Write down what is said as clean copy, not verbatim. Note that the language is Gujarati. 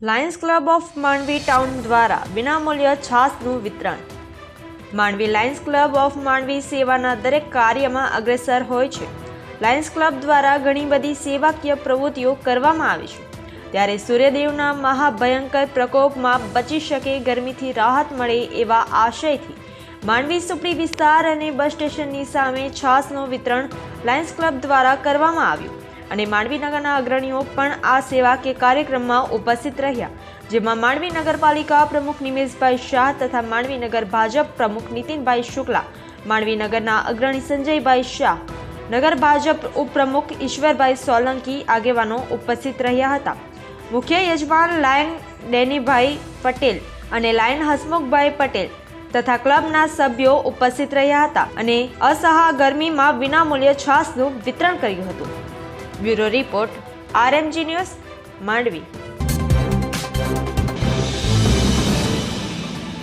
Lions club of Mandvi town દ્વારા વિનામૂલ્ય છાસનું વિતરણ. Mandvi Lions club of Mandvi સેવાના દરેક કાર્યમાં અગ્રેસર હોય છે. લાયન્સ ક્લબ દ્વારા ઘણી બધી સેવાકીય પ્રવૃત્તિઓ કરવામાં આવે છે. ત્યારે સૂર્યદેવના મહાભયંકર પ્રકોપમાં બચી શકે, ગરમીથી રાહત મળે એવા આશયથી માંડવી સુપડી વિસ્તાર અને બસ સ્ટેશનની સામે છાસનું વિતરણ લાયન્સ ક્લબ દ્વારા કરવામાં આવ્યું અને માંડવી નગરના અગ્રણીઓ પણ આ સેવાકીય કાર્યક્રમમાં ઉપસ્થિત રહ્યા, જેમાં માંડવી નગરપાલિકા પ્રમુખ નિમેશભાઈ શાહ તથા માંડવી નગર ભાજપ પ્રમુખ નીતિનભાઈ શુક્લા, માંડવી નગરના અગ્રણી સંજયભાઈ શાહ, નગર ભાજપ ઉપપ્રમુખ ઈશ્વરભાઈ સોલંકી આગેવાનો ઉપસ્થિત રહ્યા હતા. મુખ્ય યજમાન લાયન ડેનીભાઈ પટેલ અને લાયન હસમુખભાઈ પટેલ તથા ક્લબના સભ્યો ઉપસ્થિત રહ્યા હતા અને અસહ્ય ગરમીમાં વિનામૂલ્ય છાસનું વિતરણ કર્યું હતું. Bureau report, RMG news, Mandvi.